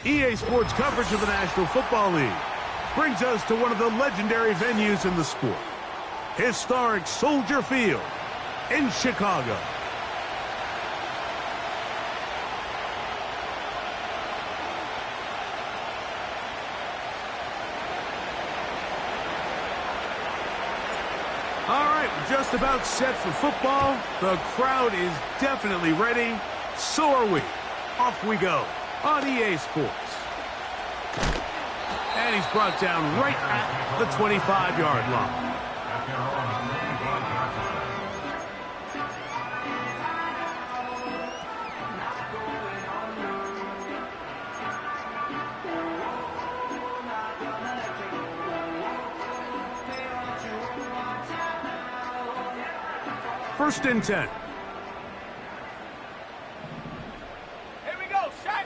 EA Sports coverage of the National Football League brings us to one of the legendary venues in the sport, historic Soldier Field in Chicago. All right, we're just about set for football. The crowd is definitely ready. So are we. Off we go on EA Sports. And he's brought down right at the 25-yard line. First and 10. Here we go, set.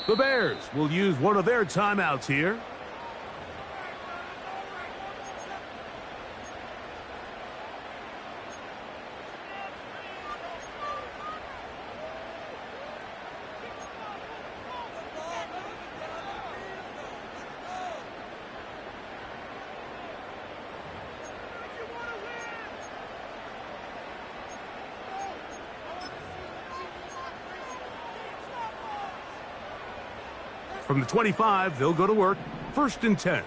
The Bears will use one of their timeouts here. From the 25, they'll go to work. First and 10.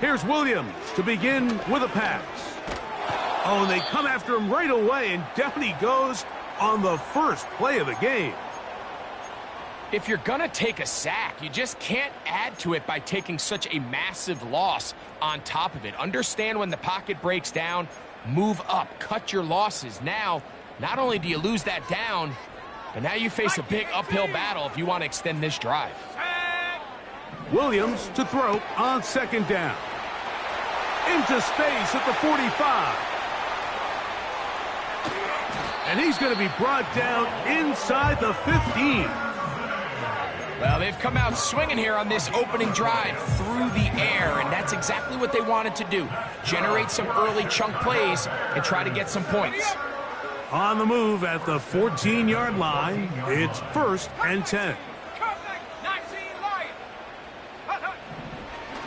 Here's Williams to begin with a pass. Oh, and they come after him right away, and down he goes on the first play of the game. If you're going to take a sack, you just can't add to it by taking such a massive loss on top of it. Understand when the pocket breaks down, move up, cut your losses. Now, not only do you lose that down, but now you face a big uphill battle if you want to extend this drive. Williams to throw on second down. Into space at the 45. And he's going to be brought down inside the 15. Well, they've come out swinging here on this opening drive through the air, and that's exactly what they wanted to do. Generate some early chunk plays and try to get some points. On the move at the 14-yard line, it's 1st and 10.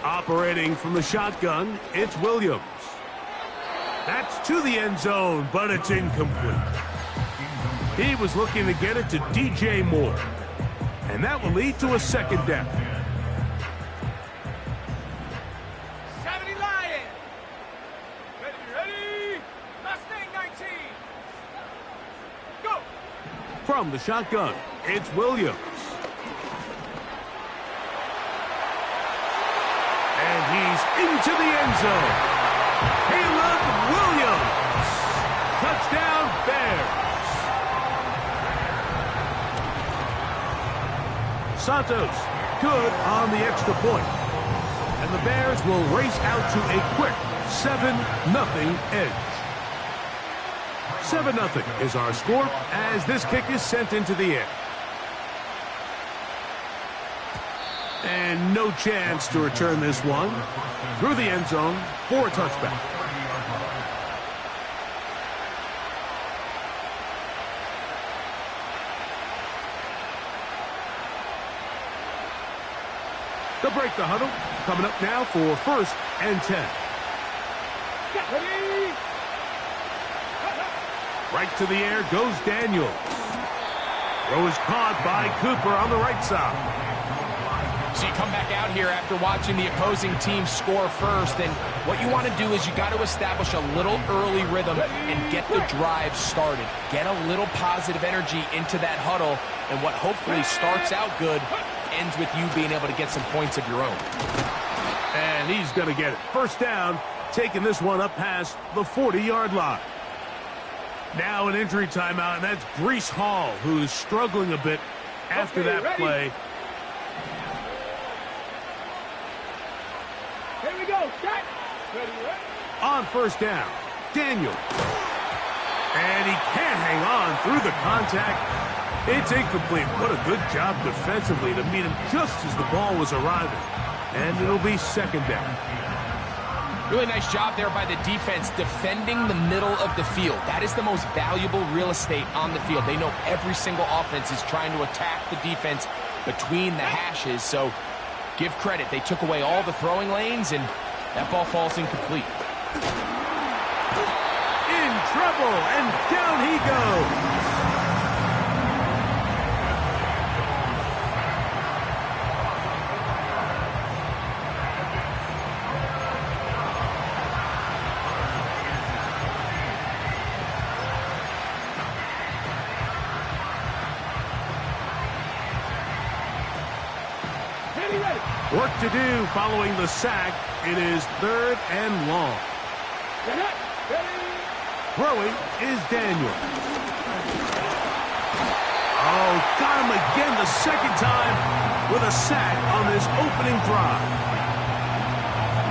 Operating from the shotgun, it's Williams. That's to the end zone, but it's incomplete. He was looking to get it to DJ Moore. And that will lead to a 2nd down. 70 Lions. Ready. Mustang 19. Go. From the shotgun, it's Williams. And he's into the end zone. Caleb Williams. Touchdown, Bears. Santos, good on the extra point. And the Bears will race out to a quick 7-0 edge. 7-0 is our score as this kick is sent into the air. And no chance to return this one through the end zone for a touchback. They'll break the huddle. Coming up now for 1st and 10. Ready. Right to the air goes Daniels. Throw is caught by Cooper on the right side. So you come back out here after watching the opposing team score first, and what you want to do is you got to establish a little early rhythm and get the drive started. Get a little positive energy into that huddle, and what hopefully starts out good ends with you being able to get some points of your own. And he's going to get it. 1st down, taking this one up past the 40-yard line. Now an injury timeout, and that's Breece Hall, who's struggling a bit after that play. Here we go. Shot. Ready. On 1st down, Daniel. And he can't hang on through the contact. It's incomplete. What a good job defensively to meet him just as the ball was arriving. And it'll be 2nd down. Really nice job there by the defense defending the middle of the field. That is the most valuable real estate on the field. They know every single offense is trying to attack the defense between the hashes. So give credit. They took away all the throwing lanes, and that ball falls incomplete. In trouble, and down he goes. Work to do following the sack. It is 3rd and long. Throwing is Daniel. Oh, got him again the 2nd time with a sack on this opening drive.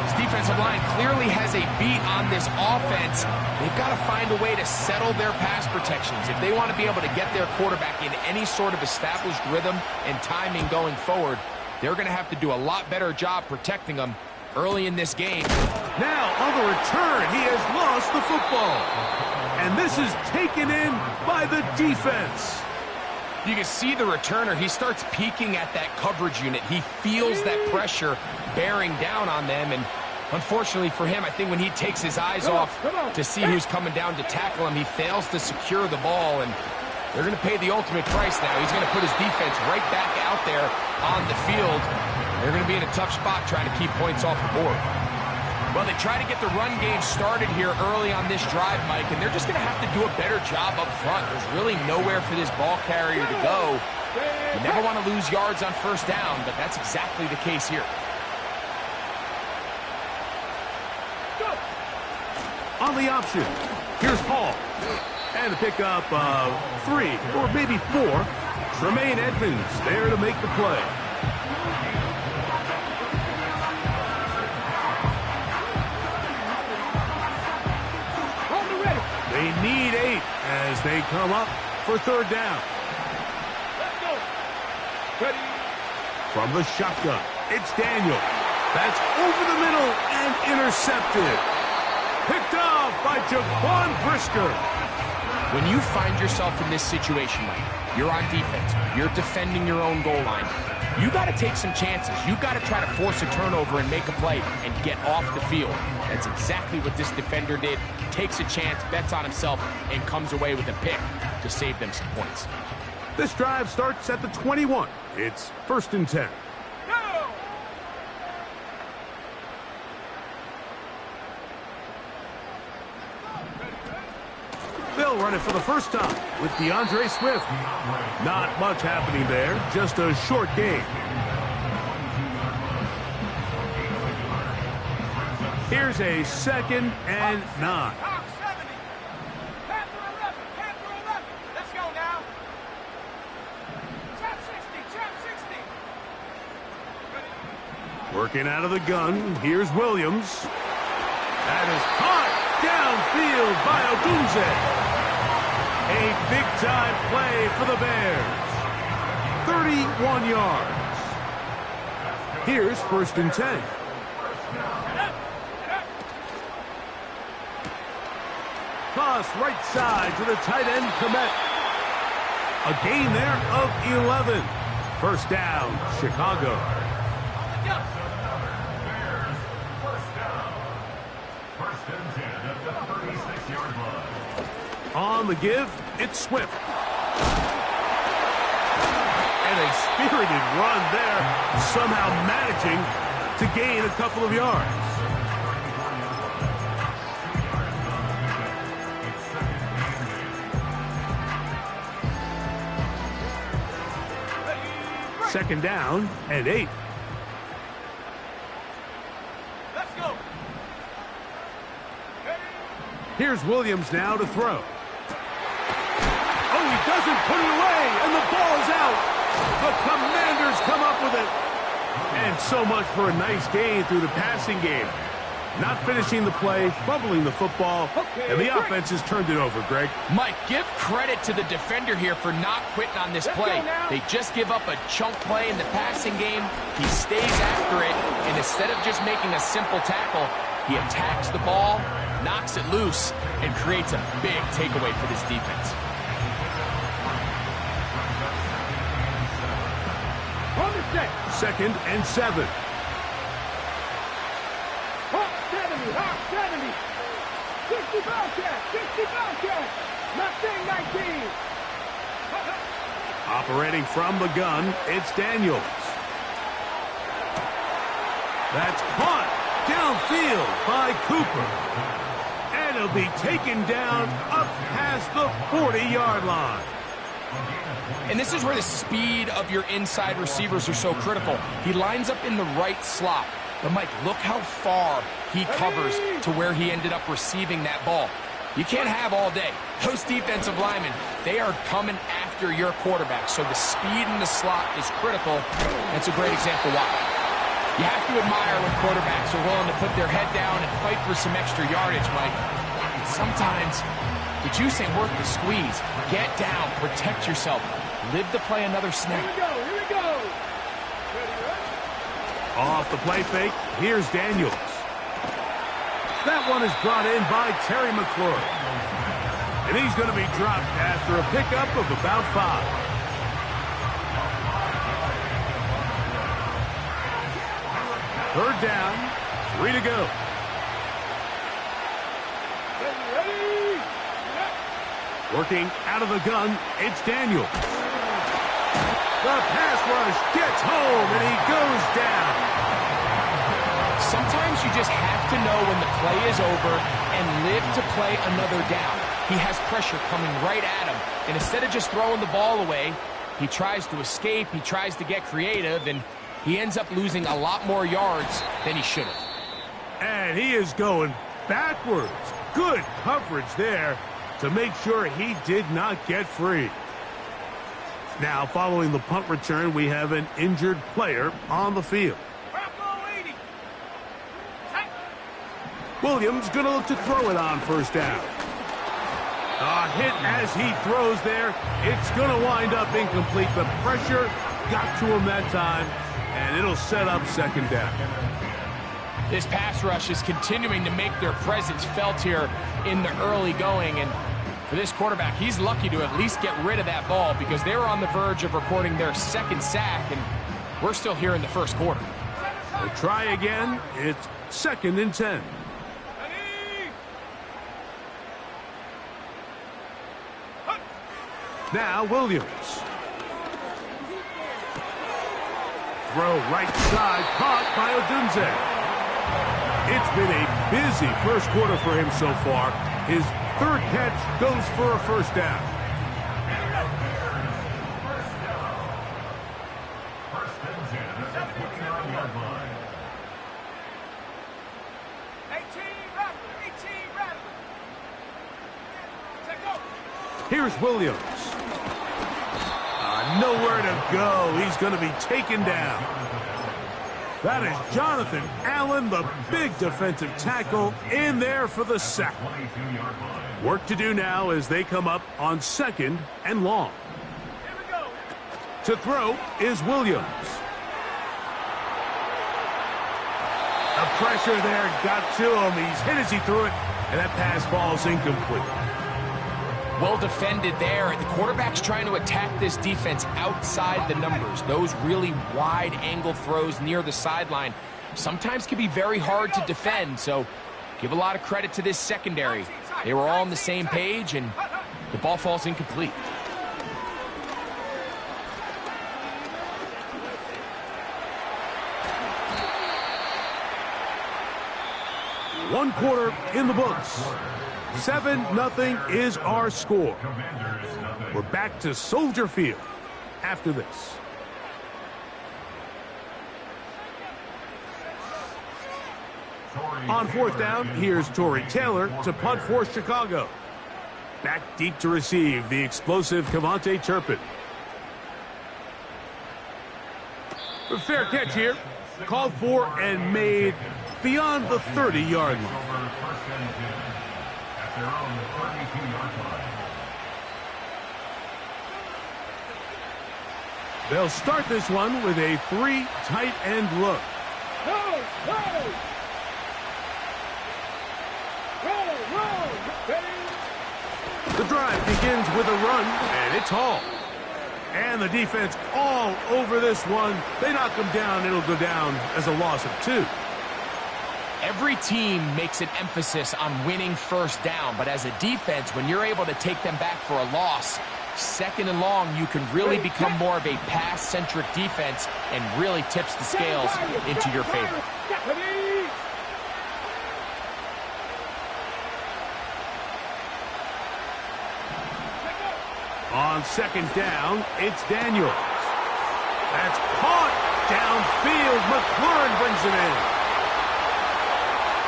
This defensive line clearly has a beat on this offense. They've got to find a way to settle their pass protections. If they want to be able to get their quarterback in any sort of established rhythm and timing going forward, they're going to have to do a lot better job protecting them early in this game. Now, on the return, he has lost the football. And this is taken in by the defense. You can see the returner. He starts peeking at that coverage unit. He feels that pressure bearing down on them. And unfortunately for him, I think when he takes his eyes off to see who's coming down to tackle him, he fails to secure the ball. And they're going to pay the ultimate price now. He's going to put his defense right back out there on the field. They're going to be in a tough spot trying to keep points off the board. Well, they try to get the run game started here early on this drive, Mike, and they're just going to have to do a better job up front. There's really nowhere for this ball carrier to go. You never want to lose yards on 1st down, but that's exactly the case here. On the option, here's Hall. And to pick up 3 or maybe 4. Tremaine Edmonds there to make the play. They need 8 They come up for third down. Let's go. Ready. From the shotgun, it's Daniel. That's over the middle and intercepted. Picked off by Jaquan Brisker. When you find yourself in this situation, Mike, you're on defense, you're defending your own goal line, you got to take some chances. You got to try to force a turnover and make a play and get off the field. That's exactly what this defender did. Takes a chance, bets on himself, and comes away with a pick to save them some points. This drive starts at the 21. It's 1st and 10. Go. They'll run it for the first time with DeAndre Swift. Not much happening there, just a short game. Here's a 2nd and 9. Hawk 70. Panther 11. Panther 11. Let's go now. Trap 60. Trap 60. Ready. Working out of the gun, here's Williams. That is caught downfield by Odunze. A big-time play for the Bears. 31 yards. Here's 1st and 10. Toss right side to the tight end, Komet. A gain there of 11. First down, Chicago. On the give, it's Swift. And a spirited run there, somehow managing to gain a couple of yards. Second down and 8. Let's go. Here's Williams now to throw. Oh, he doesn't put it away, and the ball's out. The Commanders come up with it. And so much for a nice gain through the passing game. Not finishing the play, fumbling the football, and the offense has turned it over, Greg. Mike, give credit to the defender here for not quitting on this play. They just give up a chunk play in the passing game. He stays after it, and instead of just making a simple tackle, he attacks the ball, knocks it loose, and creates a big takeaway for this defense. On the set. 2nd and 7. Hawk 70. Hawk 70. 60 Bobcat. 60 Bobcat. Mustang 19. Operating from the gun, it's Daniels. That's caught downfield by Cooper. And it'll be taken down up past the 40-yard line. And this is where the speed of your inside receivers are so critical. He lines up in the right slot. But, Mike, look how far he covers to where he ended up receiving that ball. You can't have all day. Those defensive linemen, they are coming after your quarterback. So the speed in the slot is critical. That's a great example why. You have to admire when quarterbacks are willing to put their head down and fight for some extra yardage, Mike. And sometimes the juice ain't worth the squeeze. Get down, protect yourself, live to play another snap. Here we go. Here we go. Off the play fake, here's Daniels. That one is brought in by Terry McLaurin. And he's going to be dropped after a pickup of about 5. Third down, 3 to go. Ready. Working out of the gun, it's Daniels. The pass rush gets home, and he goes down. Sometimes you just have to know when the play is over and live to play another down. He has pressure coming right at him, and instead of just throwing the ball away, he tries to escape, he tries to get creative, and he ends up losing a lot more yards than he should have. And he is going backwards. Good coverage there to make sure he did not get free. Now, following the punt return, we have an injured player on the field. Bravo 80. Williams going to look to throw it on first down. A hit as he throws there. It's going to wind up incomplete. The pressure got to him that time, and it'll set up second down. This pass rush is continuing to make their presence felt here in the early going, and for this quarterback, he's lucky to at least get rid of that ball because they were on the verge of recording their second sack, and we're still here in the first quarter. We'll try again. It's 2nd and 10. Now Williams. Throw right side, caught by Odunze. It's been a busy first quarter for him so far. His 3rd catch goes for a first down. Here's Williams. Nowhere to go. He's going to be taken down. That is Jonathan Allen, the big defensive tackle, in there for the sack. Work to do now as they come up on 2nd and long. To throw is Williams. The pressure there got to him. He's hit as he threw it, and that pass ball's incomplete. Well defended there. The quarterback's trying to attack this defense outside the numbers. Those really wide angle throws near the sideline sometimes can be very hard to defend, so give a lot of credit to this secondary. They were all on the same page, and the ball falls incomplete. One quarter in the books. 7-0 is our score. We're back to Soldier Field after this. On 4th down, here's Torrey Taylor to punt for Chicago. Back deep to receive the explosive Kevontae Turpin. A fair catch here. Called for and made beyond the 30-yard line. They'll start this one with a 3 tight end look. The drive begins with a run, and it's Hall. And the defense all over this one. They knock him down. It'll go down as a loss of 2. Every team makes an emphasis on winning first down, but as a defense, when you're able to take them back for a loss, 2nd and long, you can really become more of a pass-centric defense and really tips the scales into your favor. On 2nd down, it's Daniels. That's caught downfield. McLaurin brings it in.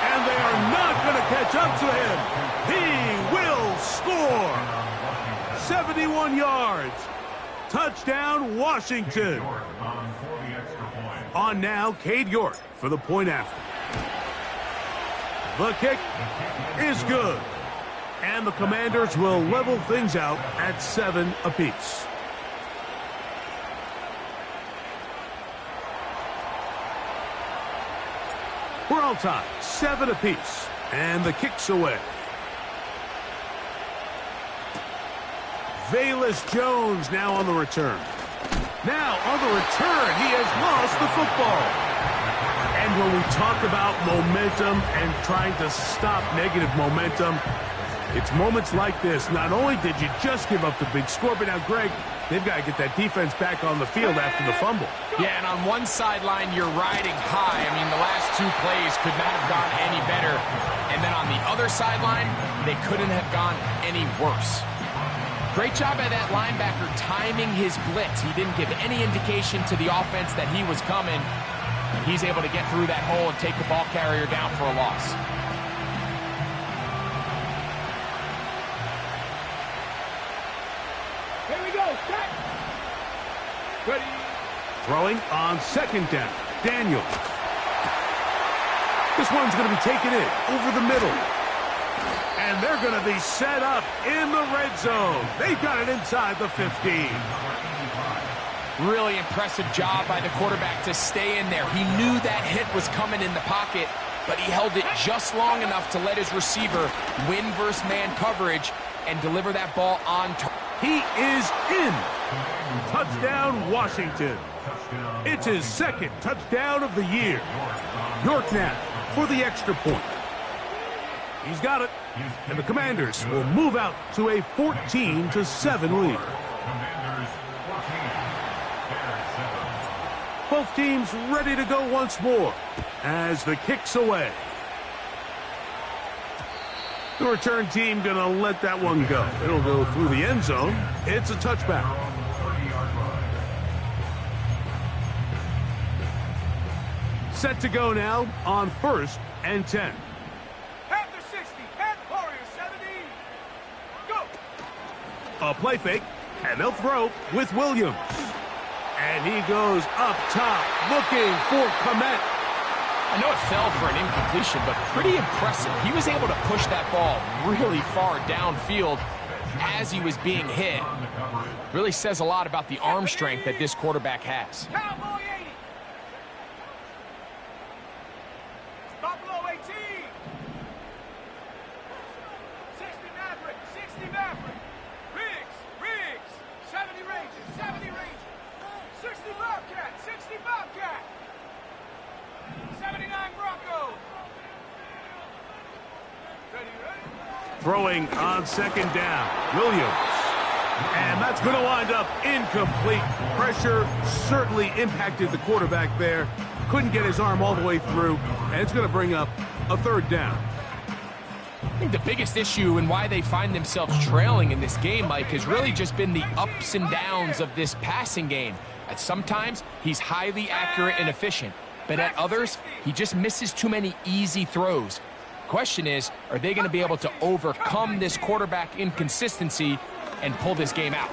And they are not going to catch up to him. He will score. 71 yards. Touchdown, Washington. On now, Cade York for the point after. The kick is good. And the Commanders will level things out at 7 apiece. We're all tied, 7 apiece, and the kick's away. Velus Jones now on the return. Now on the return, he has lost the football. And when we talk about momentum and trying to stop negative momentum, it's moments like this. Not only did you just give up the big score, but now, Greg, they've got to get that defense back on the field after the fumble. Yeah, and on one sideline, you're riding high. I mean, the last 2 plays could not have gone any better. And then on the other sideline, they couldn't have gone any worse. Great job by that linebacker timing his blitz. He didn't give any indication to the offense that he was coming. And he's able to get through that hole and take the ball carrier down for a loss. Here we go. Set. Ready. Throwing on 2nd down. Daniels. This one's going to be taken in over the middle. And they're going to be set up in the red zone. They've got it inside the 15. Really impressive job by the quarterback to stay in there. He knew that hit was coming in the pocket, but he held it just long enough to let his receiver win versus man coverage and deliver that ball on target. He is in. Touchdown, Washington. It's his second touchdown of the year. York now for the extra point. He's got it, and the Commanders will move out to a 14-7 lead. Both teams ready to go once more as the kick's away. The return team going to let that one go. It'll go through the end zone. It's a touchback. Set to go now on 1st and 10. Panther 60, Panther Warrior 70. Go! A play fake, and they'll throw with Williams. And he goes up top, looking for Komet. I know it fell for an incompletion, but pretty impressive. He was able to push that ball really far downfield as he was being hit. Really says a lot about the arm strength that this quarterback has. Cowboy 80. Buffalo 18. 60 Maverick, 60 Maverick. Riggs, 70 Rangers, 70 Rangers. 60 Bobcat, 60 Bobcat. 79 Broncos. Ready? Throwing on 2nd down, Williams. And that's going to wind up incomplete. Pressure certainly impacted the quarterback there. Couldn't get his arm all the way through, and it's going to bring up a 3rd down. I think the biggest issue and why they find themselves trailing in this game, Mike, has really just been the ups and downs of this passing game. At sometimes, he's highly accurate and efficient, but at others, he just misses too many easy throws. Question is, are they going to be able to overcome this quarterback inconsistency and pull this game out?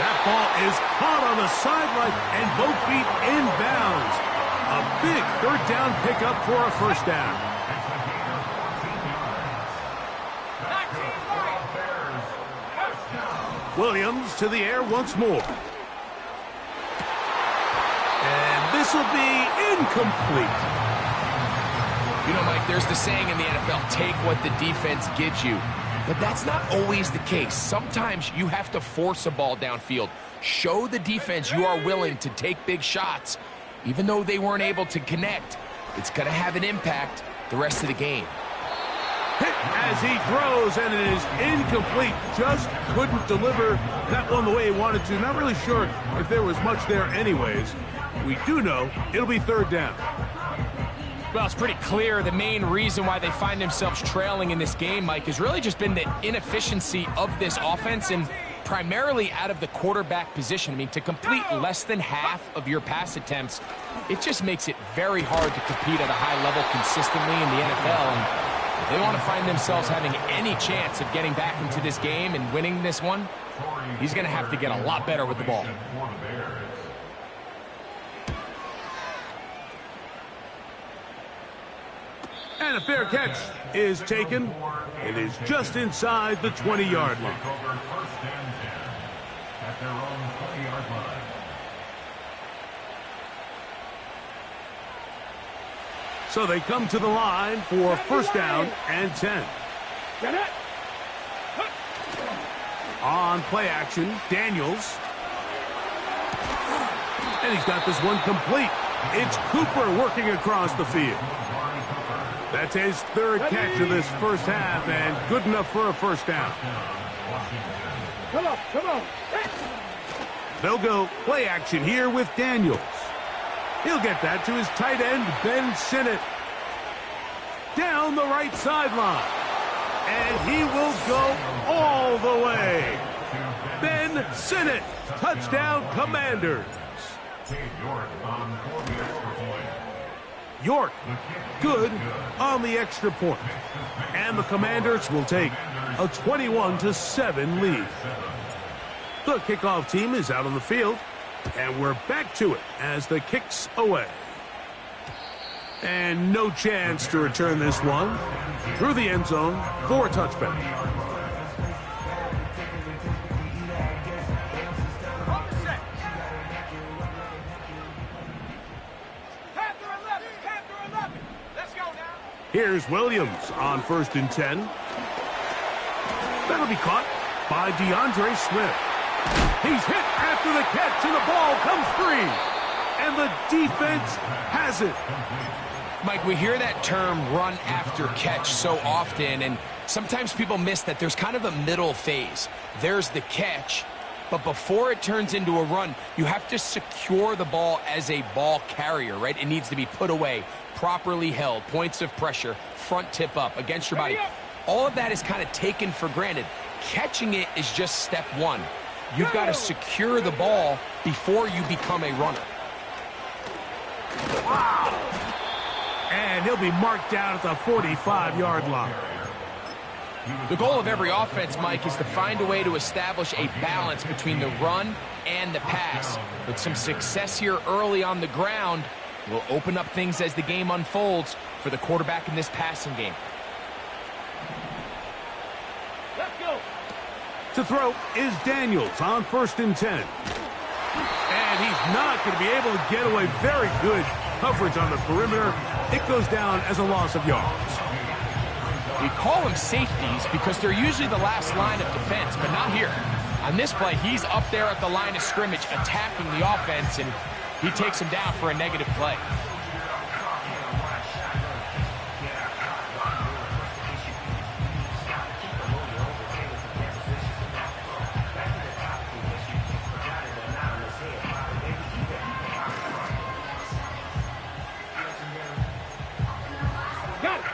That ball is caught on the sideline and both feet inbounds. A big 3rd down pickup for a 1st down. Williams to the air once more. And this will be incomplete. You know, Mike, there's the saying in the NFL, take what the defense gives you. But that's not always the case. Sometimes you have to force a ball downfield. Show the defense you are willing to take big shots. Even though they weren't able to connect, it's going to have an impact the rest of the game. Hit as he throws, and it is incomplete. Just couldn't deliver that one the way he wanted to. Not really sure if there was much there anyways. We do know it'll be 3rd down. Well, it's pretty clear the main reason why they find themselves trailing in this game, Mike, has really just been the inefficiency of this offense and primarily out of the quarterback position. I mean, to complete less than half of your pass attempts, it just makes it very hard to compete at a high level consistently in the NFL. And if they want to find themselves having any chance of getting back into this game and winning this one, he's going to have to get a lot better with the ball. And a fair catch is taken. It is just inside the 20-yard line. So they come to the line for 1st down and 10. On play action, Daniels. And he's got this one complete. It's Cooper working across the field. That's his 3rd catch of this 1st half, and good enough for a 1st down. Come on. They'll go play action here with Daniels. He'll get that to his tight end, Ben Sinnott. Down the right sideline. And he will go all the way. Ben Sinnott, touchdown Commanders. York, good on the extra point. And the Commanders will take a 21-7 lead. The kickoff team is out on the field, and we're back to it as the kick's away. And no chance to return this one. Through the end zone for a touchback. Here's Williams on 1st and 10. That'll be caught by DeAndre Swift. He's hit after the catch, and the ball comes free. And the defense has it. Mike, we hear that term run after catch so often, and sometimes people miss that there's kind of a middle phase. There's the catch, but before it turns into a run, you have to secure the ball as a ball carrier, right? It needs to be put away, properly held, points of pressure, front tip up against your body. All of that is kind of taken for granted. Catching it is just step one. You've got to secure the ball before you become a runner. Wow! And he'll be marked down at the 45-yard line. The goal of every offense, Mike, is to find a way to establish a balance between the run and the pass. With some success here early on the ground, will open up things as the game unfolds for the quarterback in this passing game. Let's go. To throw is Daniels on 1st and 10. And he's not going to be able to get away. Very good coverage on the perimeter. It goes down as a loss of yards. We call them safeties because they're usually the last line of defense, but not here. On this play, he's up there at the line of scrimmage attacking the offense, and he takes him down for a negative play.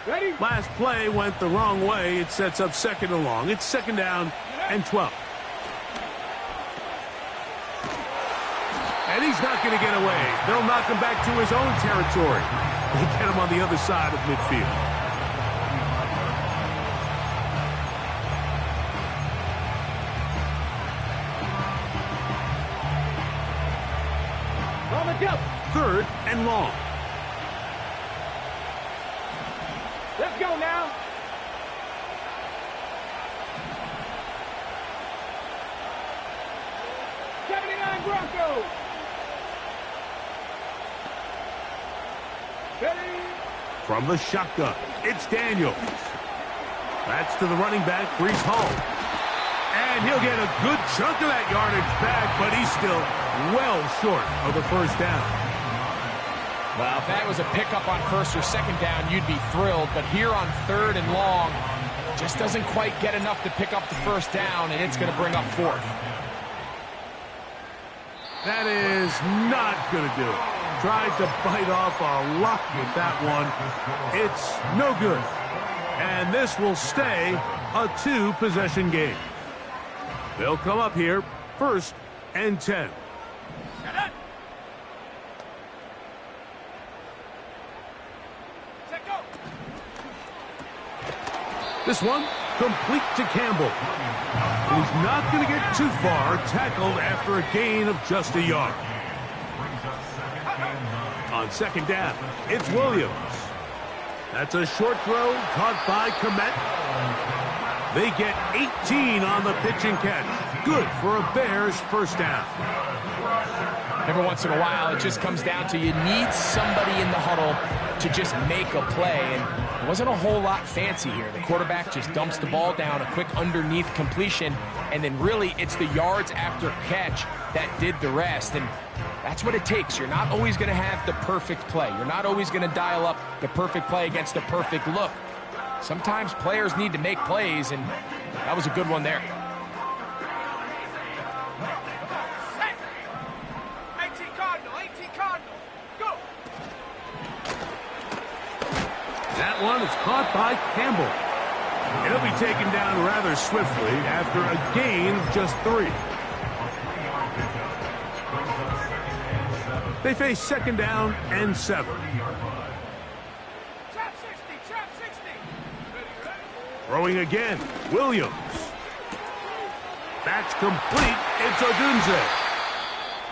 Ready? Last play went the wrong way. It sets up 2nd and long. It's 2nd down and 12. And he's not going to get away. They'll knock him back to his own territory. They get him on the other side of midfield. On the jump. 3rd and long. Let's go now. Broncos. Ready? From the shotgun, it's Daniels. That's to the running back, Breece Hall. And he'll get a good chunk of that yardage back, but he's still well short of the 1st down. Well, if that was a pickup on 1st or 2nd down, you'd be thrilled. But here on 3rd and long, just doesn't quite get enough to pick up the 1st down, and it's going to bring up 4th. That is not going to do it. Tried to bite off a lot with that one. It's no good. And this will stay a 2-possession game. They'll come up here 1st and 10. This one complete to Campbell. And he's not going to get too far, tackled after a gain of just a yard. On 2nd down, it's Williams. That's a short throw caught by Komet. They get 18 on the pitch and catch. Good for a Bears 1st down. Every once in a while, it just comes down to you need somebody in the huddle to just make a play. And it wasn't a whole lot fancy here. The quarterback just dumps the ball down, a quick underneath completion, and then really it's the yards after catch that did the rest. And that's what it takes. You're not always going to have the perfect play. You're not always going to dial up the perfect play against the perfect look. Sometimes players need to make plays, and that was a good one there. That one is caught by Campbell. He'll be taken down rather swiftly after a gain of just 3. They face 2nd down and 7. Trap 60, trap 60. Throwing again, Williams. That's complete. It's Odunze.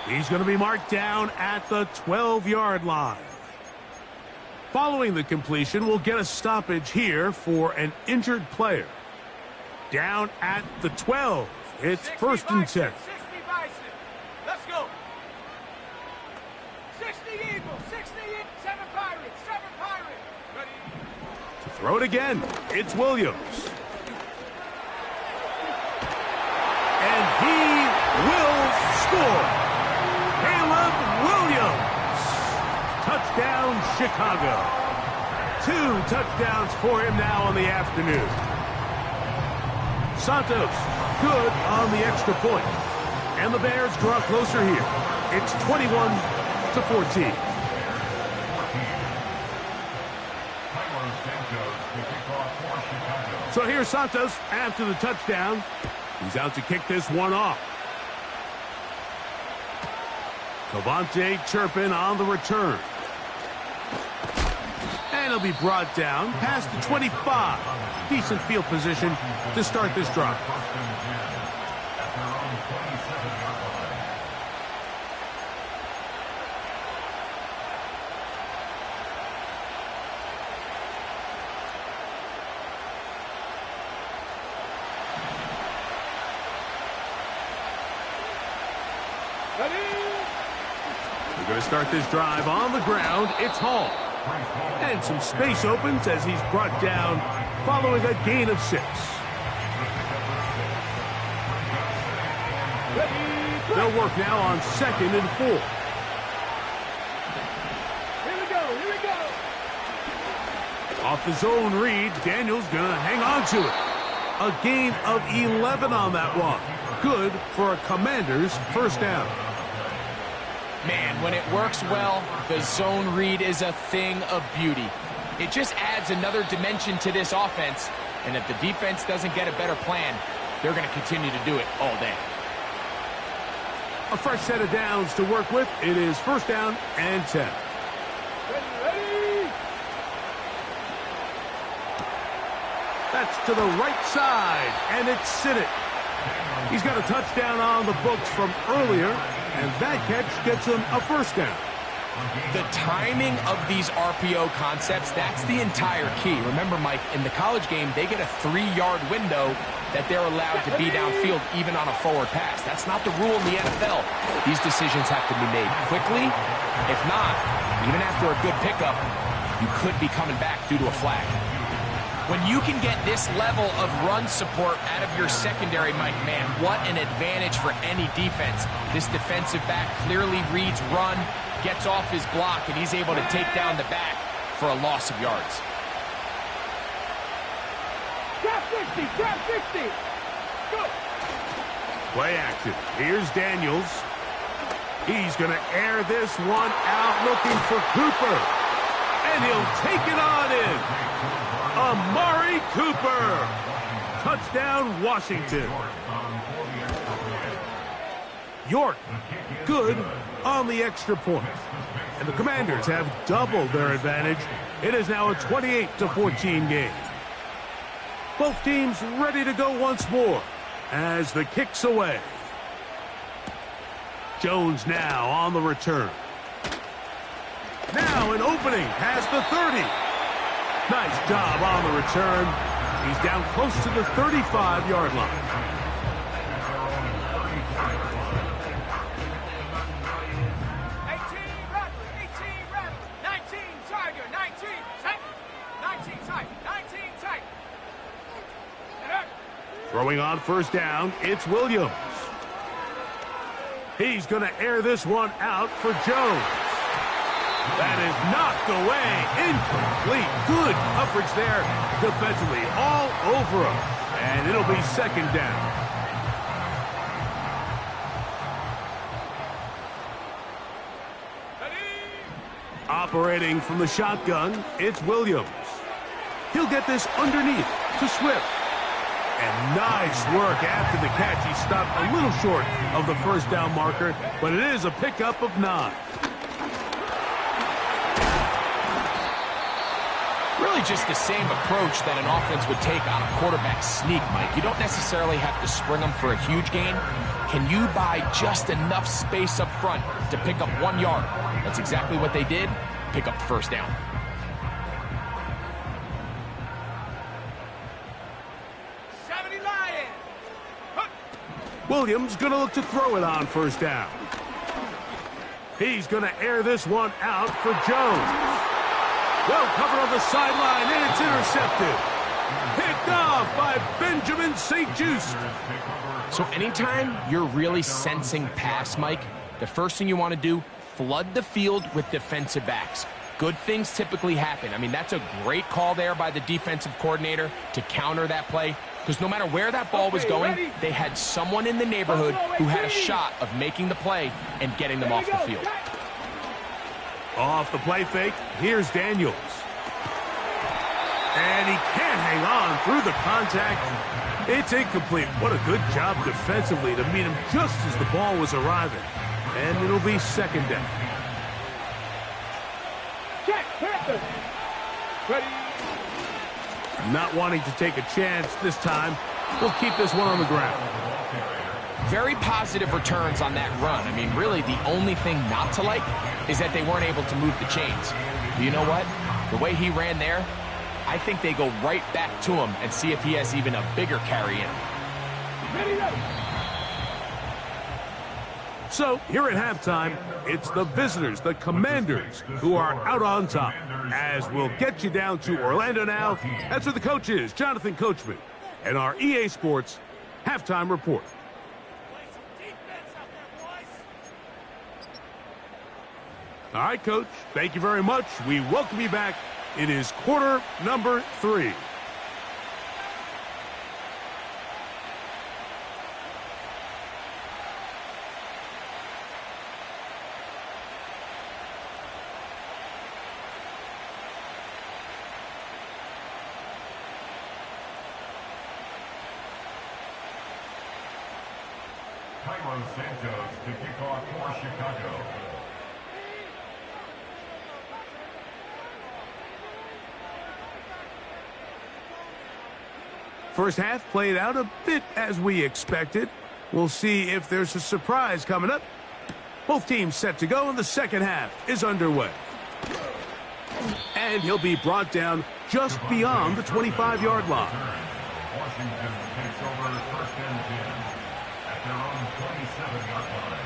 He's going to be marked down at the 12-yard line. Following the completion, we'll get a stoppage here for an injured player. Down at the 12. It's 1st and 10. 60 Bison. Let's go. 60 Eagles. 60 7 Pirates. 7 Pirates. Ready. To throw it again, it's Williams. And he will score. Caleb Williams. Touchdown, Chicago. 2 touchdowns for him now on the afternoon. Santos, good on the extra point. And the Bears draw closer here. It's 21-14. So here's Santos after the touchdown. He's out to kick this one off. Cavante Turpin on the return. And he'll be brought down past the 25. Decent field position to start this drive. We're going to start this drive on the ground. It's Hall. And some space opens as he's brought down following a gain of 6. They'll work now on 2nd and 4. Here we go. Here we go. Off the zone read, Daniels going to hang on to it. A gain of 11 on that one. Good for a Commanders' 1st down. Man, when it works well, the zone read is a thing of beauty. It just adds another dimension to this offense, and if the defense doesn't get a better plan, they're going to continue to do it all day. A fresh set of downs to work with. It is 1st down and 10. Ready. That's to the right side, and it's Sinnott. He's got a touchdown on the books from earlier, and that catch gets him a 1st down. The timing of these RPO concepts, that's the entire key. Remember, Mike, in the college game, they get a 3-yard window that they're allowed to be downfield even on a forward pass. That's not the rule in the NFL. These decisions have to be made quickly. If not, even after a good pickup, you could be coming back due to a flag. When you can get this level of run support out of your secondary, Mike, man, what an advantage for any defense. This defensive back clearly reads run, gets off his block, and he's able to take down the back for a loss of yards. Grab 60. Grab 60. Go. Play action. Here's Daniels. He's going to air this one out looking for Cooper. And he'll take it on in. Amari Cooper. Touchdown, Washington. York, good on the extra point. And the Commanders have doubled their advantage. It is now a 28-14 game. Both teams ready to go once more as the kick's away. Jones now on the return. Now an opening past the 30. Nice job on the return. He's down close to the 35-yard line. Throwing on 1st down, it's Williams. He's going to air this one out for Jones. That is knocked away. Incomplete. Good coverage there defensively. All over him. And it'll be 2nd down. Operating from the shotgun, it's Williams. He'll get this underneath to Swift. And nice work after the catch. He stopped a little short of the 1st down marker, but it is a pickup of 9. Really just the same approach that an offense would take on a quarterback sneak, Mike. You don't necessarily have to spring them for a huge gain. Can you buy just enough space up front to pick up 1 yard? That's exactly what they did. Pick up the 1st down. Williams going to look to throw it on first down. He's going to air this one out for Jones. Well covered on the sideline, and it's intercepted. Picked off by Benjamin St-Juste. So anytime you're really sensing pass, Mike, the first thing you want to do, flood the field with defensive backs. Good things typically happen. I mean, that's a great call there by the defensive coordinator to counter that play, because no matter where that ball was going, they had someone in the neighborhood who had a shot of making the play and getting them off the field. Off the play fake, here's Daniels. And he can't hang on through the contact. It's incomplete. What a good job defensively to meet him just as the ball was arriving. And it'll be second down. Check, Panthers. Ready. Not wanting to take a chance this time, we'll keep this one on the ground. Very positive returns on that run. I mean, really, the only thing not to like is that they weren't able to move the chains. But you know what? The way he ran there, I think they go right back to him and see if he has even a bigger carry in him. Ready, ready. So, here at halftime, it's the visitors, the Commanders, who are out on top. As we'll get you down to Orlando now, that's where the coach is, Jonathan Coachman, and our EA Sports Halftime Report. All right, Coach, thank you very much. We welcome you back. It is quarter number 3. Santos to kick off for Chicago. First half played out a bit as we expected. We'll see if there's a surprise coming up. Both teams set to go, and the second half is underway. And he'll be brought down just beyond the 25-yard line. Washington takes over first and 10 at their own 27-yard line.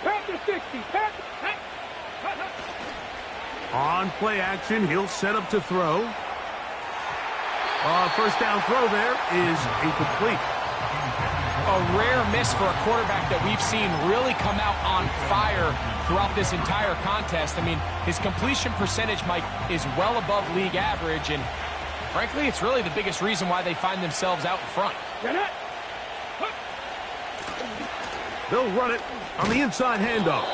Panther 60. Panther. On play action, he'll set up to throw. First down throw there is incomplete. A rare miss for a quarterback that we've seen really come out on fire throughout this entire contest. I mean, his completion percentage, Mike, is well above league average, and frankly, it's really the biggest reason why they find themselves out in front. They'll run it on the inside handoff.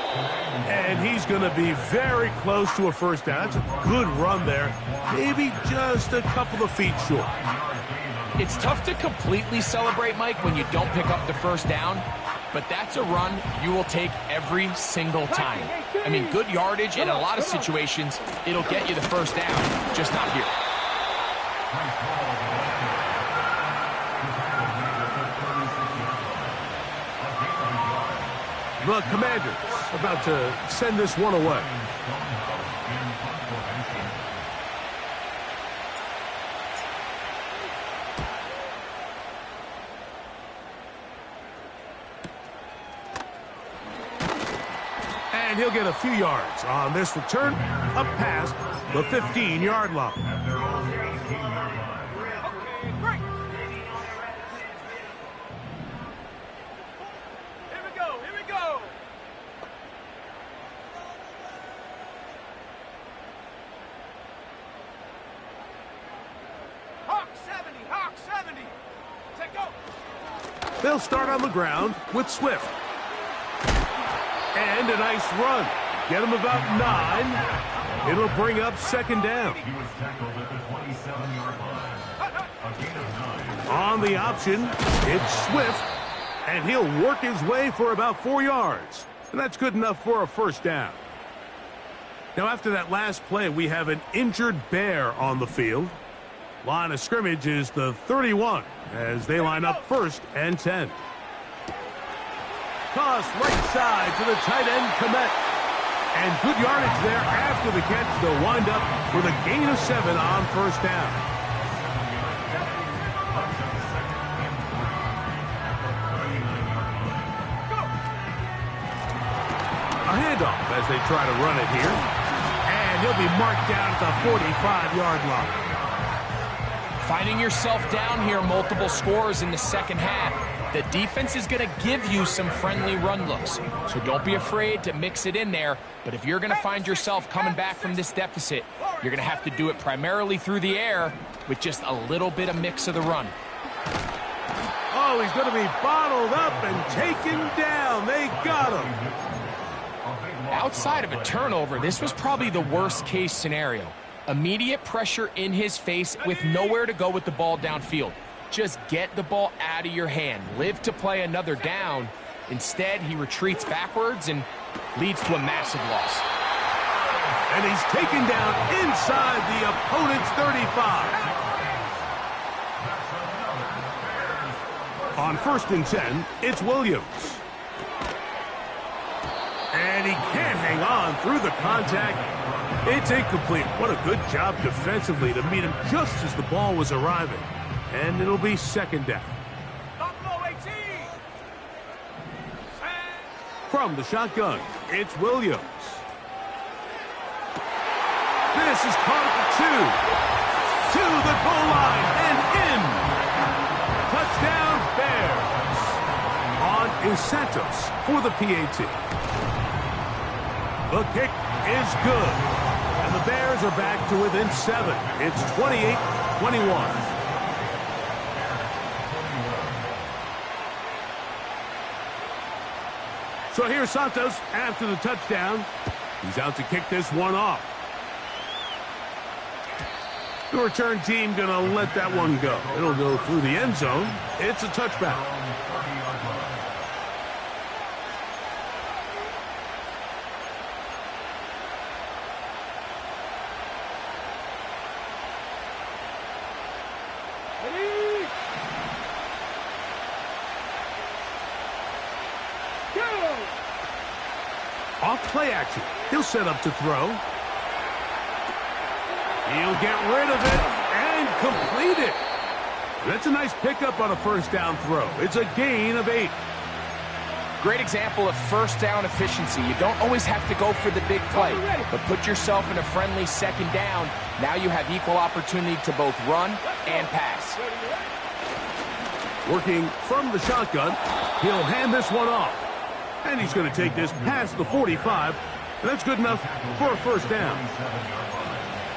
And he's going to be very close to a first down. That's a good run there. Maybe just a couple of feet short. It's tough to completely celebrate, Mike, when you don't pick up the first down. But that's a run you will take every single time. I mean, good yardage in a lot of situations. It'll get you the first down, just not here. The Commanders about to send this one away. And he'll get a few yards on this return up past the 15-yard line. They'll start on the ground with Swift. And a nice run. Get him about 9. It'll bring up second down. He was tackled at the 27-yard line. A gain of 9. On the option, it's Swift. And he'll work his way for about 4 yards. And that's good enough for a first down. Now, after that last play, we have an injured Bear on the field. Line of scrimmage is the 31 as they line up 1st and 10. Toss right side to the tight end, Komet. And good yardage there after the catch. They'll wind up with a gain of 7 on 1st down. A handoff as they try to run it here. And he'll be marked down at the 45-yard line. Finding yourself down here multiple scores in the second half. The defense is going to give you some friendly run looks, so don't be afraid to mix it in there. But if you're going to find yourself coming back from this deficit, you're going to have to do it primarily through the air with just a little bit of mix of the run. Oh, he's going to be bottled up and taken down. They got him. Outside of a turnover, this was probably the worst-case scenario. Immediate pressure in his face with nowhere to go with the ball downfield. Just get the ball out of your hand. Live to play another down. Instead, he retreats backwards and leads to a massive loss. And he's taken down inside the opponent's 35. On 1st and 10, it's Williams. And he can't hang on through the contact. It's incomplete. What a good job defensively to meet him just as the ball was arriving. And it'll be 2nd down. From the shotgun, it's Williams. This is caught at the 2. To the goal line and in. Touchdown, Bears. On is Santos for the PAT. The kick is good. And the Bears are back to within 7. It's 28-21. So here's Santos after the touchdown. He's out to kick this one off. The return team going to let that one go. It'll go through the end zone. It's a touchback. Off play action. He'll set up to throw. He'll get rid of it and complete it. That's a nice pickup on a 1st down throw. It's a gain of 8. Great example of 1st down efficiency. You don't always have to go for the big play, but put yourself in a friendly 2nd down. Now you have equal opportunity to both run and pass. Working from the shotgun, he'll hand this one off. And he's going to take this past the 45. And that's good enough for a 1st down.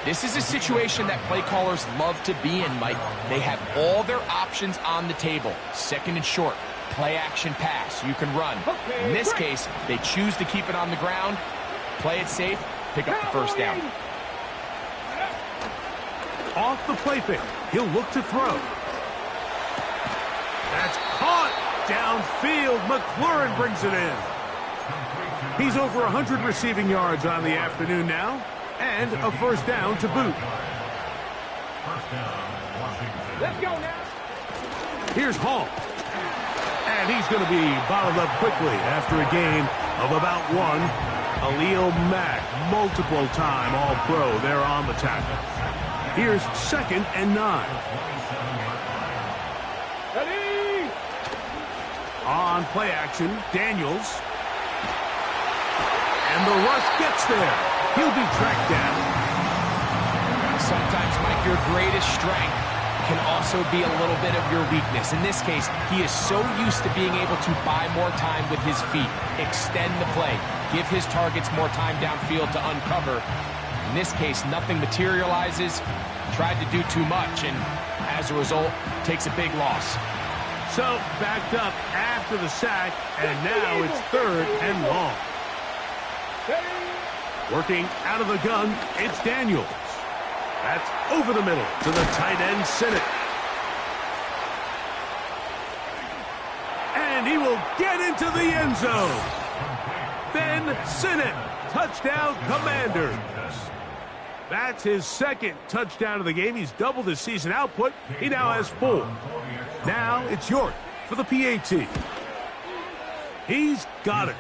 This is a situation that play callers love to be in, Mike. They have all their options on the table. 2nd and short, play action pass. You can run. In this case, they choose to keep it on the ground, play it safe, pick up the 1st down. Off the play fake, he'll look to throw. That's caught downfield. McLaurin brings it in. He's over 100 receiving yards on the afternoon now. And a 1st down to boot. Let's go now. Here's Hall. And he's going to be bottled up quickly after a gain of about 1. Khalil Mack, multiple-time All-Pro there on the tackle. Here's 2nd and 9. Ready? On play action, Daniels. And the rush gets there. He'll be tracked down. Sometimes, Mike, your greatest strength can also be a little bit of your weakness. In this case, he is so used to being able to buy more time with his feet, extend the play, give his targets more time downfield to uncover. In this case, nothing materializes, tried to do too much, and as a result, takes a big loss. So, backed up after the sack, and now it's 3rd and long. Working out of the gun, it's Daniels. That's over the middle to the tight end, Sinnott. And he will get into the end zone. Ben Sinnott, touchdown Commanders. That's his second touchdown of the game. He's doubled his season output. He now has 4. Now it's York for the PAT. He's got it.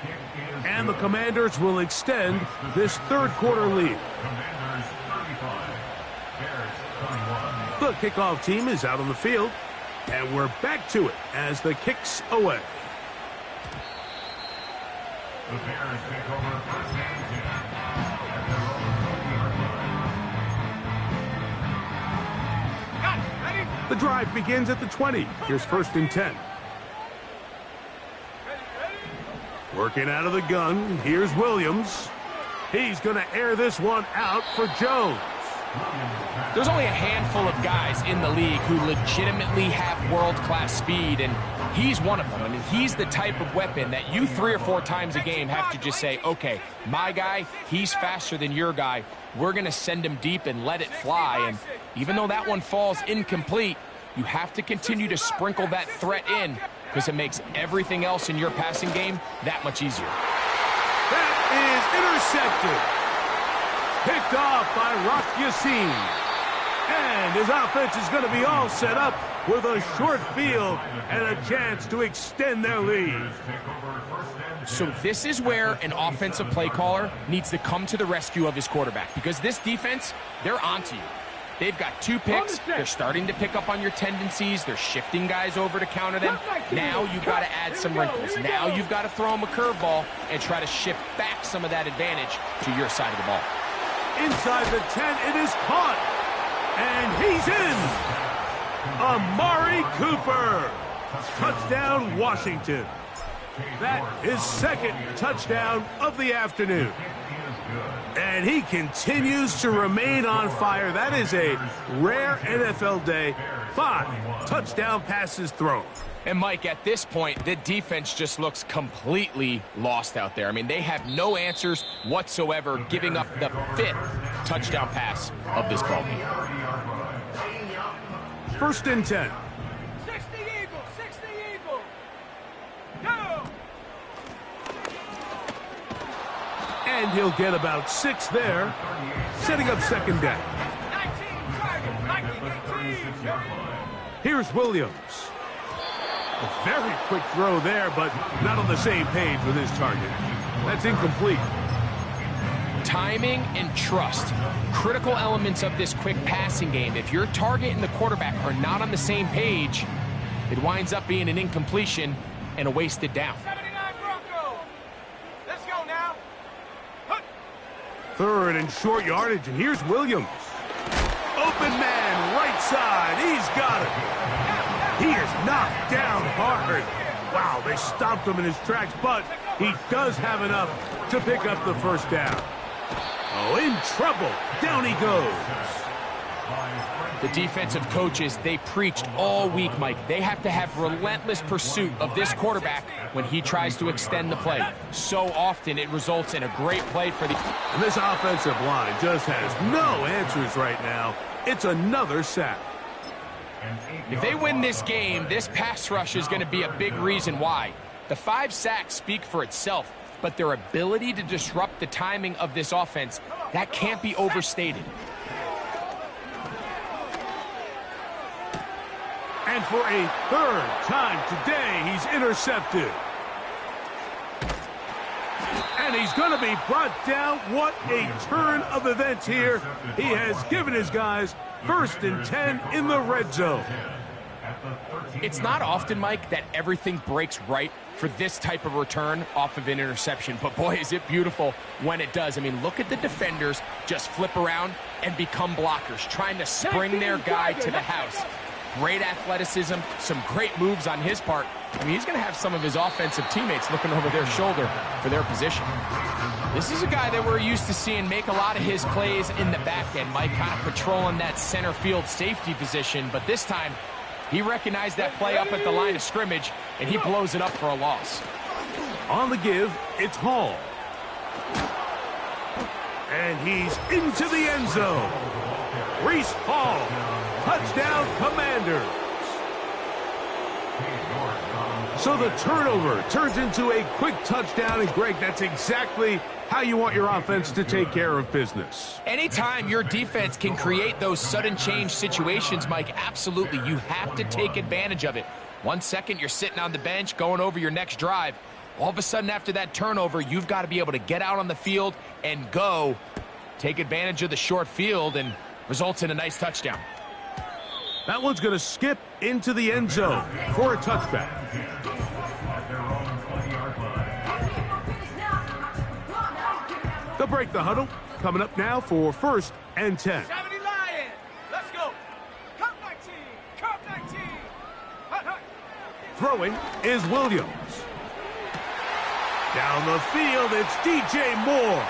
And the Commanders will extend this third quarter lead. Commanders 35, Bears 21. The kickoff team is out on the field. And we're back to it as the kick's away. The Bears take over first and 10 at their own 20-yard line. Got it. Ready? The drive begins at the 20. Here's first and 10. Ready, ready? Working out of the gun, here's Williams. He's going to air this one out for Jones. There's only a handful of guys in the league who legitimately have world-class speed, and he's one of them. I mean, he's the type of weapon that you 3 or 4 times a game have to just say, okay, my guy, he's faster than your guy. We're going to send him deep and let it fly. And even though that one falls incomplete, you have to continue to sprinkle that threat in because it makes everything else in your passing game that much easier. That is intercepted. Picked off by Rock Yassin. And his offense is going to be all set up with a short field and a chance to extend their lead. So this is where an offensive play caller needs to come to the rescue of his quarterback, because this defense, they're onto you. They've got 2 picks. They're starting to pick up on your tendencies. They're shifting guys over to counter them. Now you've got to add some wrinkles. Now you've got to throw them a curveball and try to shift back some of that advantage to your side of the ball. Inside the 10, it is caught. And he's in. Amari Cooper. Touchdown, Washington. That is second touchdown of the afternoon. And he continues to remain on fire. That is a rare NFL day. 5 touchdown passes thrown. And, Mike, at this point, the defense just looks completely lost out there. I mean, they have no answers whatsoever, giving up the 5th touchdown pass of this ballgame. First and 10. 60 Eagles, 60 Eagles. Go! And he'll get about 6 there, setting up second down. 19 target, 19. Here's Williams. A very quick throw there, but not on the same page with his target. That's incomplete. Timing and trust, critical elements of this quick passing game. If your target and the quarterback are not on the same page, it winds up being an incompletion and a wasted down. 79 Broncos. Let's go now. Hook. Third and short yardage, and here's Williams. Open man, right side. He's got it. He is knocked down hard. Wow, they stopped him in his tracks, but he does have enough to pick up the first down. Oh, in trouble. Down he goes. The defensive coaches, they preached all week, Mike. They have to have relentless pursuit of this quarterback when he tries to extend the play. So often it results in a great play for the... And this offensive line just has no answers right now. It's another sack. If they win this game, this pass rush is going to be a big reason why. The 5 sacks speak for itself, but their ability to disrupt the timing of this offense, that can't be overstated. And for a third time today, he's intercepted. And he's going to be brought down. What a turn of events here. He has given his guys first and 10 in the red zone. It's not often, Mike, that everything breaks right for this type of return off of an interception. But, boy, is it beautiful when it does. I mean, look at the defenders just flip around and become blockers, trying to spring their guy to the house. Great athleticism, some great moves on his part. I mean, he's going to have some of his offensive teammates looking over their shoulder for their position. This is a guy that we're used to seeing make a lot of his plays in the back end, Mike, kind of patrolling that center field safety position. But this time, he recognized that play up at the line of scrimmage, and he blows it up for a loss. On the give, it's Hall. And he's into the end zone. Reese Hall, touchdown Commanders. So the turnover turns into a quick touchdown, and Greg, that's exactly how you want your offense to take care of business. Anytime your defense can create those sudden change situations, Mike, absolutely, you have to take advantage of it. 1 second, you're sitting on the bench going over your next drive. All of a sudden, after that turnover, you've got to be able to get out on the field and go. Take advantage of the short field and results in a nice touchdown. That one's going to skip into the end zone for a touchback. They'll break the huddle. Coming up now for 1st and 10. 70 Lions. Let's go. Come 19. Come 19. Hut, hut. Throwing is Williams. Down the field, it's DJ Moore.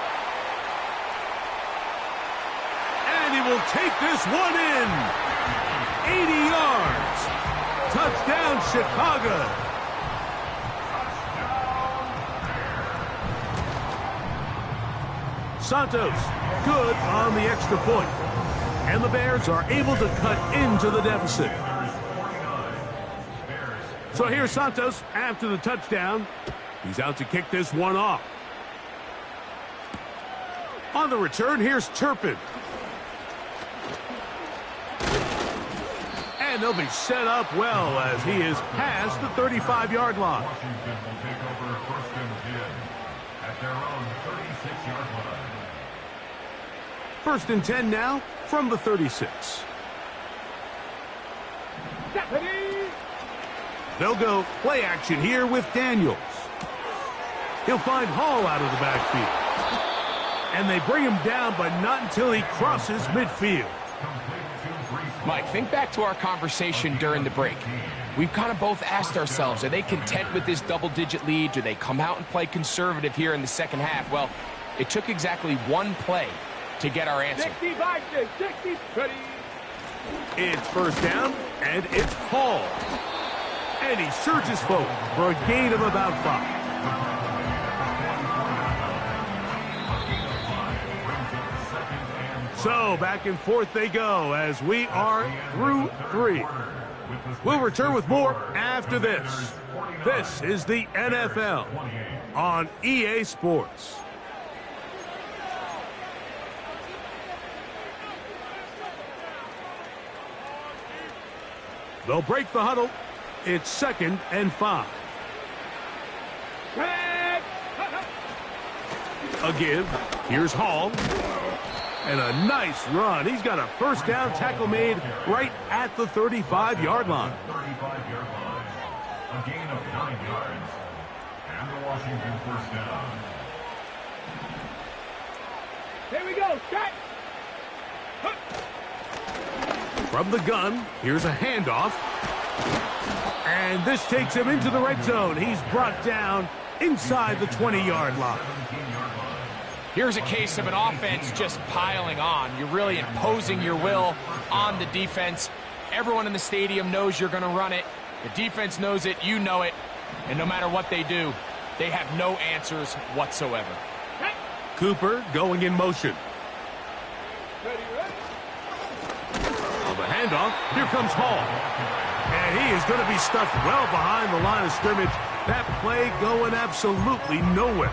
And he will take this one in. 80 yards. Touchdown, Chicago. Santos, good on the extra point. And the Bears are able to cut into the deficit. So here's Santos after the touchdown. He's out to kick this one off. On the return, here's Turpin. And they'll be set up well as he is past the 35-yard line. Washington will take over 1st and 10 at their own 36-yard line. 1st and 10 now from the 36. They'll go play action here with Daniels. He'll find Hall out of the backfield. And they bring him down, but not until he crosses midfield. Mike, think back to our conversation during the break. We've kind of both asked ourselves, are they content with this double-digit lead? Do they come out and play conservative here in the second half? Well, it took exactly one play to get our answer. 65, 60, ready. It's 1st down, and it's Hall. And he surges forward for a gain of about 5. So back and forth they go as we are through 3. We'll return with more after this. This is the NFL on EA Sports. They'll break the huddle. It's 2nd and 5. A give. Here's Hall. And a nice run. He's got a 1st down tackle made right at the 35-yard line. 35-yard line. A gain of 9 yards. And the Washington 1st down. Here we go. Shot. From the gun, here's a handoff. And this takes him into the red zone. He's brought down inside the 20-yard line. Here's a case of an offense just piling on. You're really imposing your will on the defense. Everyone in the stadium knows you're going to run it. The defense knows it. You know it. And no matter what they do, they have no answers whatsoever. Cooper going in motion. On the handoff, here comes Hall. And he is going to be stuffed well behind the line of scrimmage. That play going absolutely nowhere.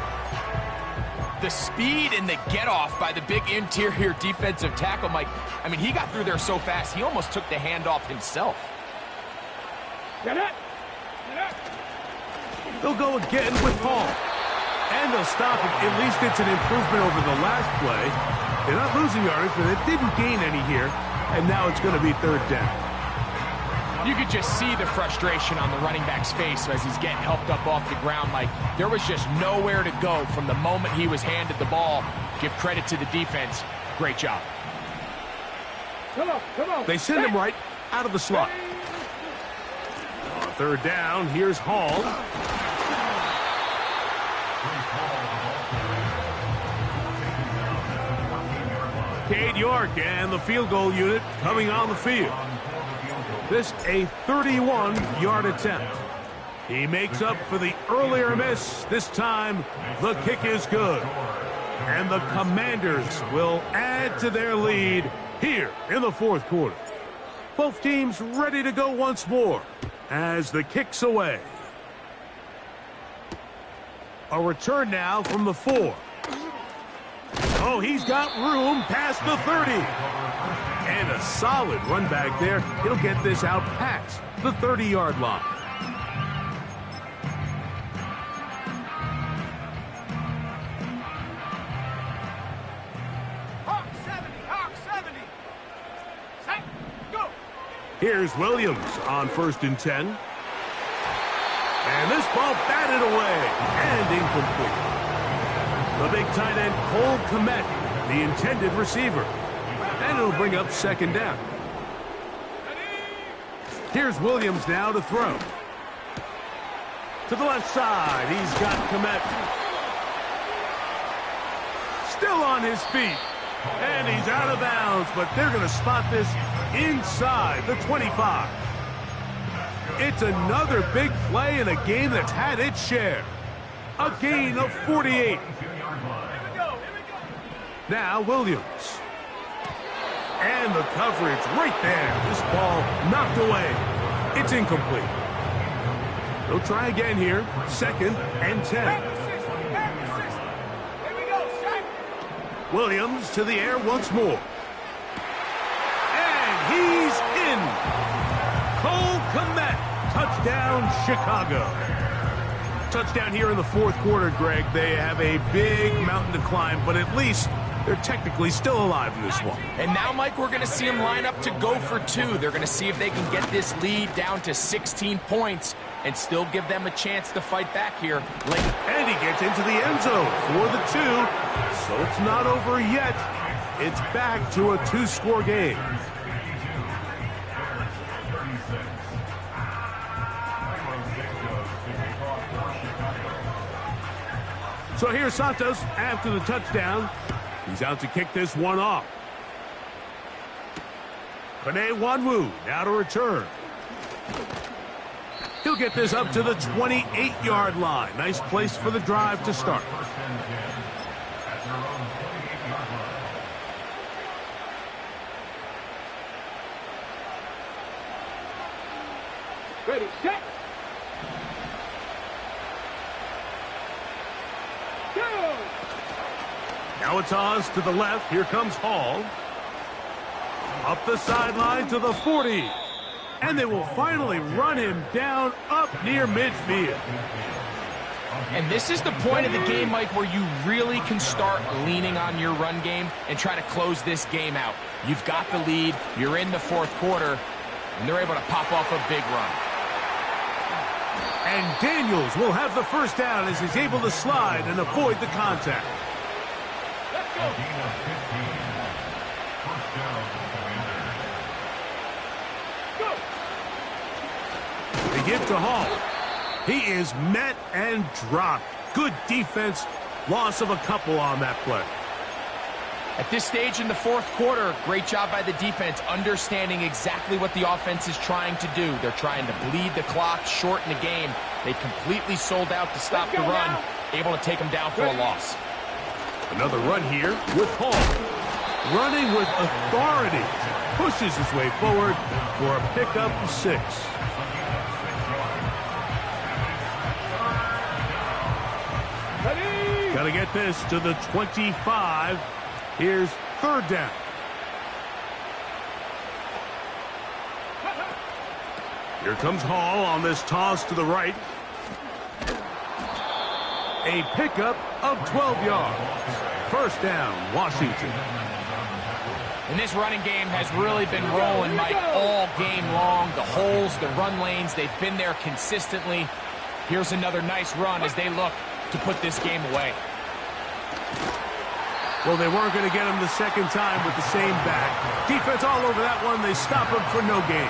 The speed and the get-off by the big interior defensive tackle, Mike. I mean, he got through there so fast, he almost took the handoff himself. Get it. They'll go again with Hall. And they'll stop it. At least it's an improvement over the last play. They're not losing yardage, but they didn't gain any here. And now it's going to be 3rd down. You could just see the frustration on the running back's face as he's getting helped up off the ground. Like, there was just nowhere to go from the moment he was handed the ball. Give credit to the defense. Great job. Come on. They send him right out of the slot. On 3rd down, here's Hall. Cade York and the field goal unit coming on the field. This a 31-yard attempt. He makes up for the earlier miss. This time, the kick is good. And the Commanders will add to their lead here in the 4th quarter. Both teams ready to go once more as the kick's away. A return now from the 4. Oh, he's got room past the 30. And a solid run back there. He'll get this out past the 30-yard line. Hawk 70, Hawk 70. Set, go. Here's Williams on 1st and 10. And this ball batted away and incomplete. The big tight end, Cole Kmet, the intended receiver. And it'll bring up 2nd down. Here's Williams now to throw. To the left side, he's got Kmet. Still on his feet. And he's out of bounds, but they're going to spot this inside the 25. It's another big play in a game that's had its share. A gain of 48. Now Williams. And the coverage right there. This ball knocked away. It's incomplete. They'll try again here. 2nd and 10. Williams to the air once more. And he's in. Cole Kmet. Touchdown, Chicago. Touchdown here in the 4th quarter, Greg. They have a big mountain to climb, but at least they're technically still alive in this one. And now, Mike, we're going to see them line up to go for 2. They're going to see if they can get this lead down to 16 points and still give them a chance to fight back here late. And he gets into the end zone for the 2. So it's not over yet. It's back to a 2-score game. So here's Santos after the touchdown. He's out to kick this one off. Panay Wanwu now to return. He'll get this up to the 28-yard line. Nice place for the drive to start. Ready, set. Go. Now a toss to the left. Here comes Hall. Up the sideline to the 40. And they will finally run him down up near midfield. And this is the point of the game, Mike, where you really can start leaning on your run game and try to close this game out. You've got the lead. You're in the 4th quarter. And they're able to pop off a big run. And Daniels will have the 1st down as he's able to slide and avoid the contact. Let's go. They give to Hall. He is met and dropped. Good defense. Loss of a couple on that play. At this stage in the 4th quarter, great job by the defense, understanding exactly what the offense is trying to do. They're trying to bleed the clock, shorten the game. They completely sold out to stop the run, able to take them down for a loss. Another run here with Hall. Running with authority. Pushes his way forward for a pickup of 6. Got to get this to the 25. Here's 3rd down. Here comes Hall on this toss to the right. A pickup of 12 yards. 1st down, Washington. And this running game has really been rolling, Mike, all game long. The holes, the run lanes, they've been there consistently. Here's another nice run as they look to put this game away. Well, they weren't going to get him the 2nd time with the same back. Defense all over that one. They stop him for no gain.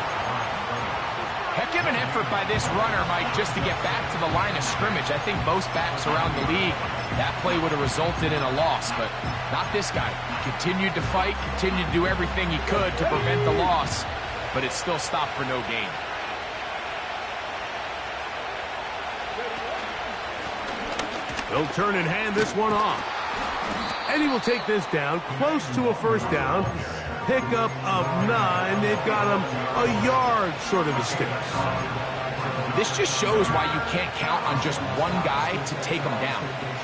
Heck of an effort by this runner, Mike, just to get back to the line of scrimmage. I think most backs around the league, that play would have resulted in a loss, but not this guy. He continued to fight, continued to do everything he could to prevent the loss, but it still stopped for no gain. They'll turn and hand this one off. And he will take this down, close to a 1st down. Pickup of 9. They've got him a yard short of the sticks. This just shows why you can't count on just one guy to take him down.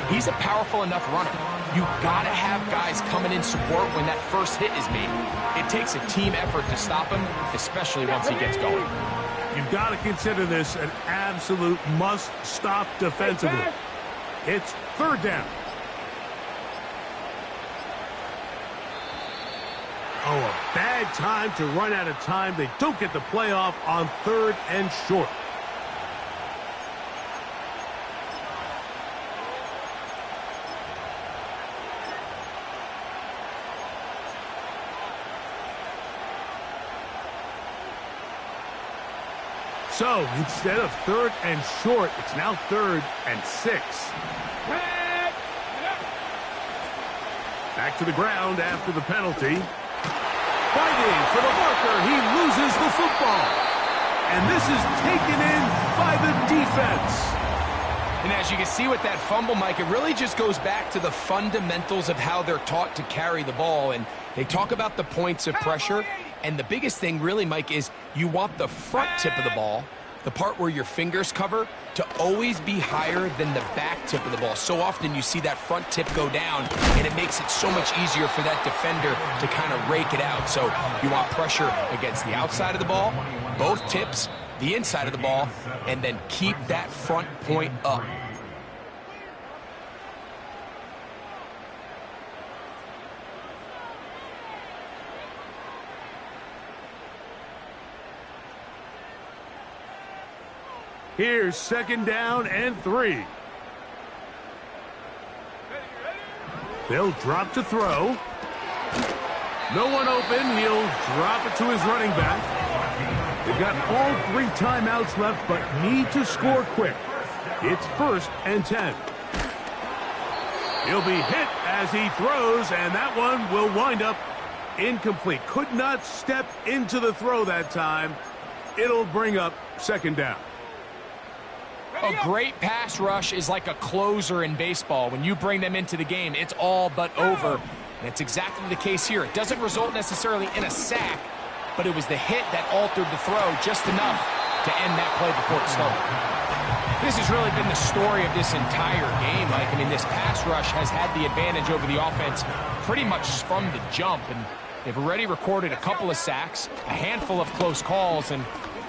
He's a powerful enough runner. You gotta have guys coming in support when that first hit is made. It takes a team effort to stop him, especially once he gets going. You've got to consider this an absolute must-stop defensively. It's third down. Oh, a bad time to run out of time. They don't get the playoff on third and short. So, instead of third and short, it's now third and 6. Back to the ground after the penalty. Fighting for the marker, he loses the football. And this is taken in by the defense. And as you can see with that fumble, Mike, it really just goes back to the fundamentals of how they're taught to carry the ball. And they talk about the points of pressure. And the biggest thing really, Mike, is you want the front tip of the ball, the part where your fingers cover, to always be higher than the back tip of the ball. So often you see that front tip go down, and it makes it so much easier for that defender to kind of rake it out. So you want pressure against the outside of the ball, both tips, the inside of the ball, and then keep that front point up. Here's second down and 3. They'll drop to throw. No one open. He'll drop it to his running back. They've got all 3 timeouts left, but need to score quick. It's first and 10. He'll be hit as he throws, and that one will wind up incomplete. Could not step into the throw that time. It'll bring up second down. A great pass rush is like a closer in baseball. When you bring them into the game, it's all but over. And it's exactly the case here. It doesn't result necessarily in a sack, but it was the hit that altered the throw just enough to end that play before it started. This has really been the story of this entire game, Mike. I mean, this pass rush has had the advantage over the offense pretty much from the jump. And they've already recorded a couple of sacks, a handful of close calls, and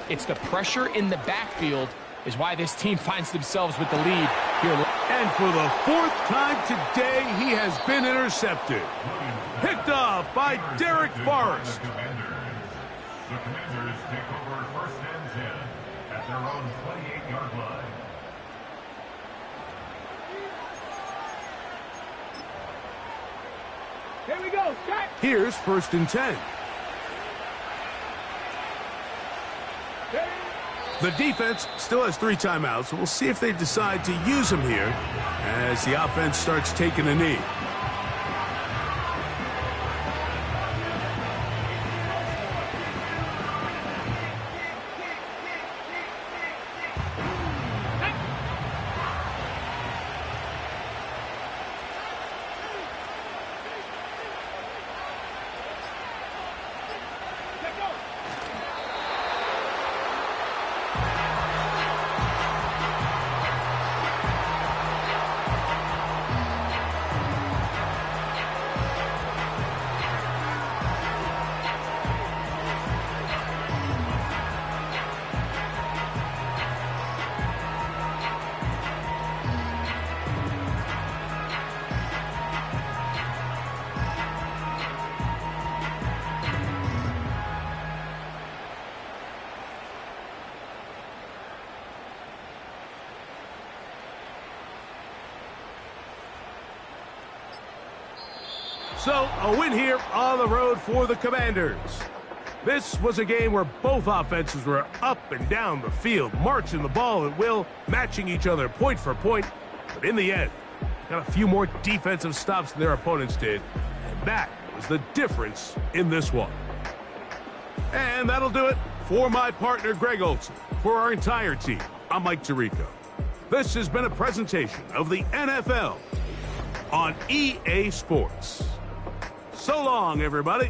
it's the pressure in the backfield is why this team finds themselves with the lead here. And for the 4th time today, he has been intercepted. Picked off by Derek Forrest. The Commanders take over first and 10 at their own 28-yard line. Here we go. Jack. Here's first and 10. The defense still has 3 timeouts. We'll see if they decide to use them here as the offense starts taking a knee. So, a win here on the road for the Commanders. This was a game where both offenses were up and down the field, marching the ball at will, matching each other point for point. But in the end, got a few more defensive stops than their opponents did. And that was the difference in this one. And that'll do it for my partner, Greg Olson. For our entire team, I'm Mike Tirico. This has been a presentation of the NFL on EA Sports. So long, everybody.